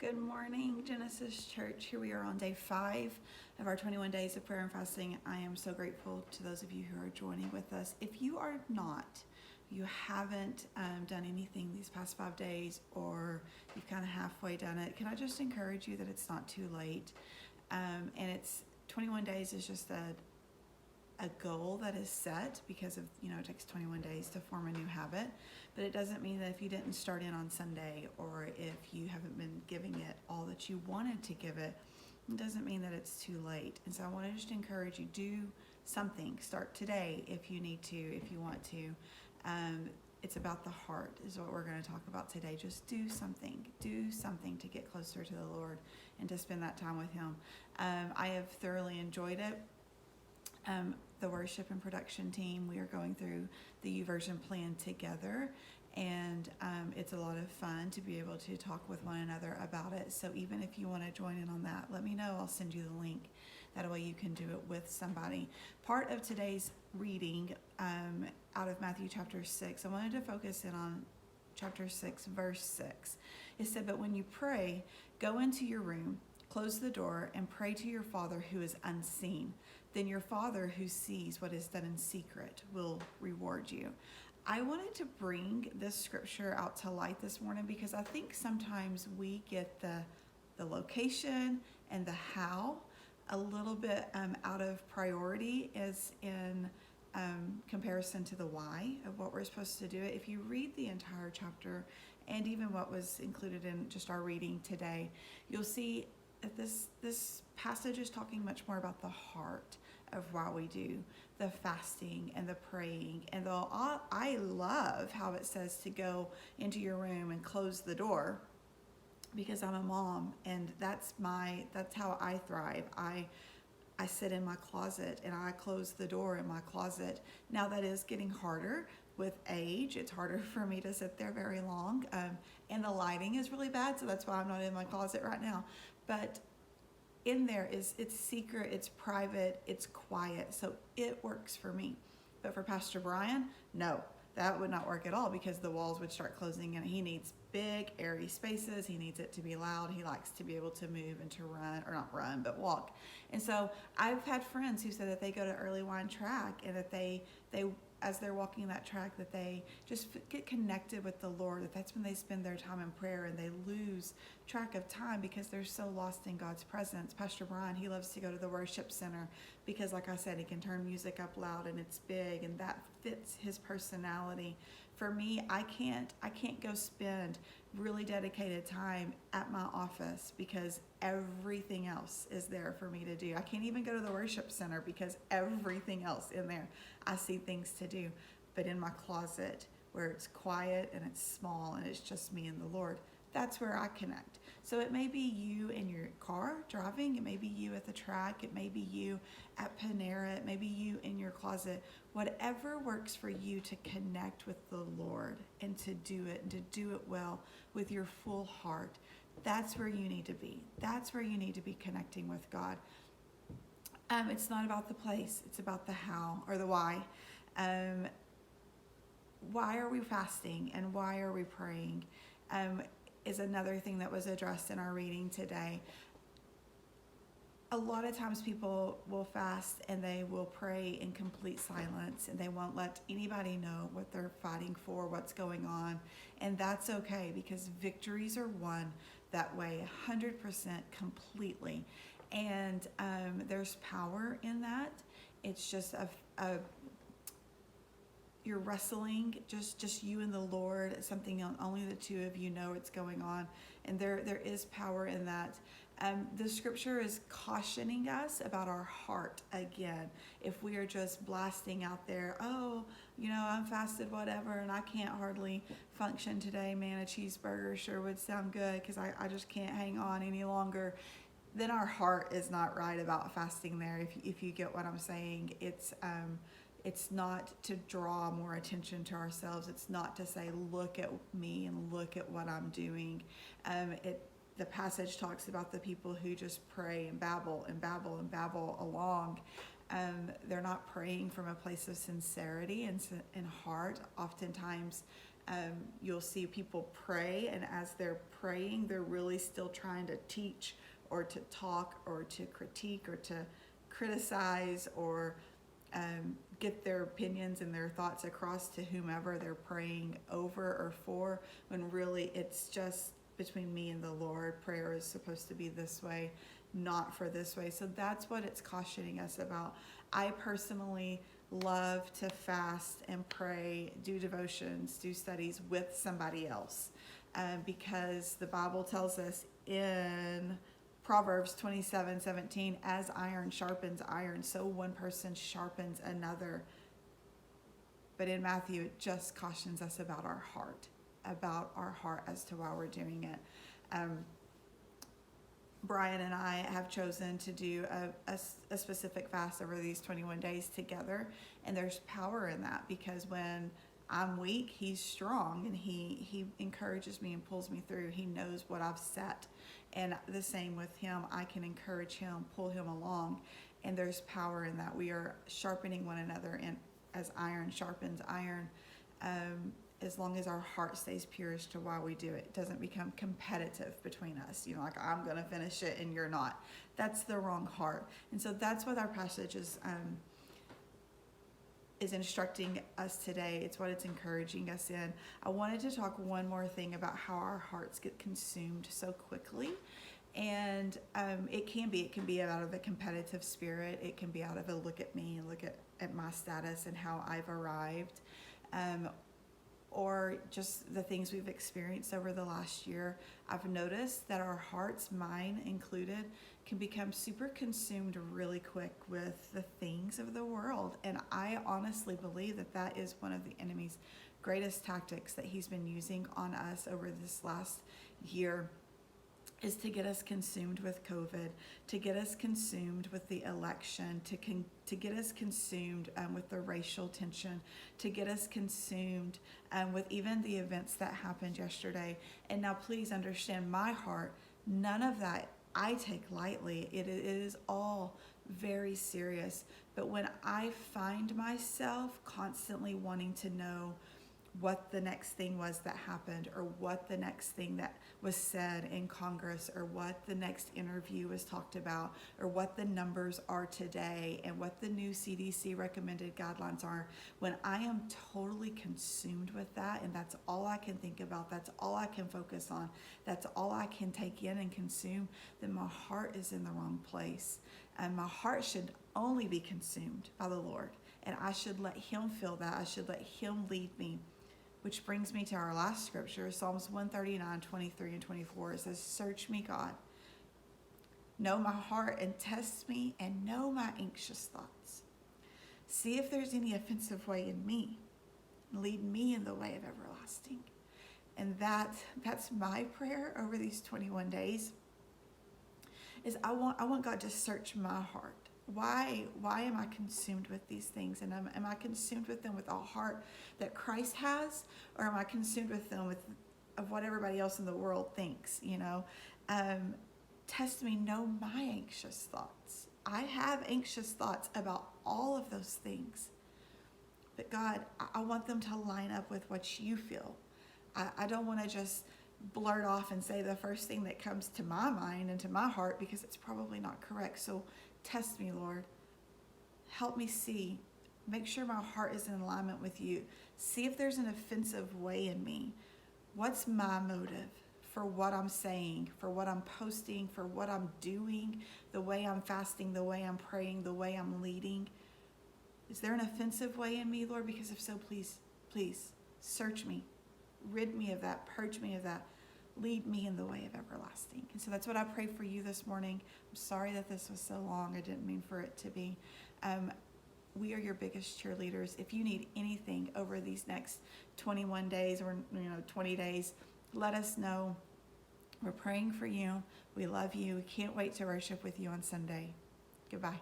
Good morning, Genesis Church. Here we are on day 5 of our 21 days of prayer and fasting. I am so grateful to those of you who are joining with us. If you are not, you haven't done anything these past 5 days, or you've kind of halfway done it, can I just encourage you that it's not too late? And it's 21 days is just a goal that is set because of, it takes 21 days to form a new habit, but it doesn't mean that if you didn't start in on Sunday, or if you haven't been giving it all that you wanted to give it, it doesn't mean that it's too late. And so I want to just encourage you, do something. Start today if you need to, if you want to. It's about the heart is what we're going to talk about today. Just do something to get closer to the Lord and to spend that time with Him. I have thoroughly enjoyed it. The worship and production team, we are going through the YouVersion plan together, and it's a lot of fun to be able to talk with one another about it. So even if you want to join in on that, let me know. I'll send you the link. That way you can do it with somebody. Part of today's reading out of Matthew chapter 6, I wanted to focus in on chapter 6, verse 6. It said, "But when you pray, go into your room, close the door, and pray to your Father who is unseen. Then your Father who sees what is done in secret will reward you." I wanted to bring this scripture out to light this morning because I think sometimes we get the location and the how a little bit out of priority, as in comparison to the why of what we're supposed to do. If you read the entire chapter and even what was included in just our reading today, you'll see that this passage is talking much more about the heart of why we do the fasting and the praying. And though I love how it says to go into your room and close the door, because I'm a mom and that's how I thrive. I sit in my closet and I close the door in my closet. Now that is getting harder with age. It's harder for me to sit there very long, and the lighting is really bad, so that's why I'm not in my closet right now. But in there it's secret, it's private, it's quiet, so it works for me. But for Pastor Brian, no, that would not work at all, because the walls would start closing and he needs big airy spaces. He needs it to be loud. He likes to be able to move and to run, or not run, but walk. And so I've had friends who said that they go to Early Wine Track, and that they as they're walking that track, that they just get connected with the Lord, that's when they spend their time in prayer, and they lose track of time because they're so lost in God's presence. Pastor Brian, he loves to go to the worship center because, like I said, he can turn music up loud and it's big, and that fits his personality. For me, I can't go spend really dedicated time at my office because everything else is there for me to do. I can't even go to the worship center because everything else in there, I see things to do. But in my closet, where it's quiet and it's small and it's just me and the Lord, that's where I connect. So it may be you in your car driving, it may be you at the track, it may be you at Panera, it may be you in your closet. Whatever works for you to connect with the Lord and to do it, and to do it well with your full heart, that's where you need to be. That's where you need to be connecting with God. It's not about the place, it's about the how, or the why. Why are we fasting and why are we praying? Is another thing that was addressed in our reading today. A lot of times people will fast and they will pray in complete silence, and they won't let anybody know what they're fighting for, what's going on. And that's okay, because victories are won that way 100% completely. And there's power in that. It's just you're wrestling, just you and the Lord, something only the two of you know what's going on, and there is power in that. The scripture is cautioning us about our heart again. If we are just blasting out there, I'm fasted, whatever, and I can't hardly function today, man, a cheeseburger sure would sound good because I just can't hang on any longer, then our heart is not right about fasting there. If you get what I'm saying, it's not to draw more attention to ourselves. It's not to say, look at me and look at what I'm doing. The passage talks about the people who just pray and babble and babble and babble along. They're not praying from a place of sincerity and heart. Oftentimes You'll see people pray, and as they're praying, they're really still trying to teach or to talk or to critique or to criticize or get their opinions and their thoughts across to whomever they're praying over or for, when really it's just between me and the Lord. Prayer is supposed to be this way, not for this way. So that's what it's cautioning us about. I personally love to fast and pray, do devotions, do studies with somebody else, because the Bible tells us in Proverbs 27:17, as iron sharpens iron, so one person sharpens another. But in Matthew, it just cautions us about our heart as to why we're doing it. Brian and I have chosen to do a specific fast over these 21 days together, and there's power in that, because when I'm weak, he's strong, and he encourages me and pulls me through. He knows what I've set, and the same with him. I can encourage him, pull him along, and there's power in that. We are sharpening one another, and as iron sharpens iron, as long as our heart stays pure as to why we do it. It doesn't become competitive between us. Like I'm going to finish it and you're not. That's the wrong heart. And so that's what our passage is instructing us today. It's what it's encouraging us in. I wanted to talk one more thing about how our hearts get consumed so quickly. And it can be out of a competitive spirit. It can be out of a look at me and look at my status and how I've arrived. Or just the things we've experienced over the last year. I've noticed that our hearts, mine included, can become super consumed really quick with the things of the world. And I honestly believe that is one of the enemy's greatest tactics that he's been using on us over this last year, is to get us consumed with COVID, to get us consumed with the election, to get us consumed with the racial tension, to get us consumed with even the events that happened yesterday. And now please understand my heart, none of that I take lightly. It is all very serious. But when I find myself constantly wanting to know what the next thing was that happened, or what the next thing that was said in Congress, or what the next interview was talked about, or what the numbers are today, and what the new CDC recommended guidelines are, when I am totally consumed with that, and that's all I can think about, that's all I can focus on, that's all I can take in and consume, then my heart is in the wrong place. And my heart should only be consumed by the Lord, and I should let him fill that. I should let him lead me. Which brings me to our last scripture, Psalms 139:23 and 24. It says, "Search me, God. Know my heart and test me and know my anxious thoughts. See if there's any offensive way in me. Lead me in the way of everlasting." And that's my prayer over these 21 days, is I want God to search my heart. Why am I consumed with these things? And am I consumed with them with a heart that Christ has, or am I consumed with them of what everybody else in the world thinks? Test me, know my anxious thoughts. I have anxious thoughts about all of those things, but God, I want them to line up with what you feel. I don't want to just blurt off and say the first thing that comes to my mind and to my heart, because it's probably not correct. So test me, Lord. Help me see. Make sure my heart is in alignment with you. See if there's an offensive way in me. What's my motive for what I'm saying, for what I'm posting, for what I'm doing, the way I'm fasting, the way I'm praying, the way I'm leading? Is there an offensive way in me, Lord? Because if so, please search me. Rid me of that. Purge me of that. Lead me in the way of everlasting. And so that's what I pray for you this morning. I'm sorry that this was so long. I didn't mean for it to be. We are your biggest cheerleaders. If you need anything over these next 21 days or 20 days, let us know. We're praying for you. We love you. We can't wait to worship with you on Sunday. Goodbye.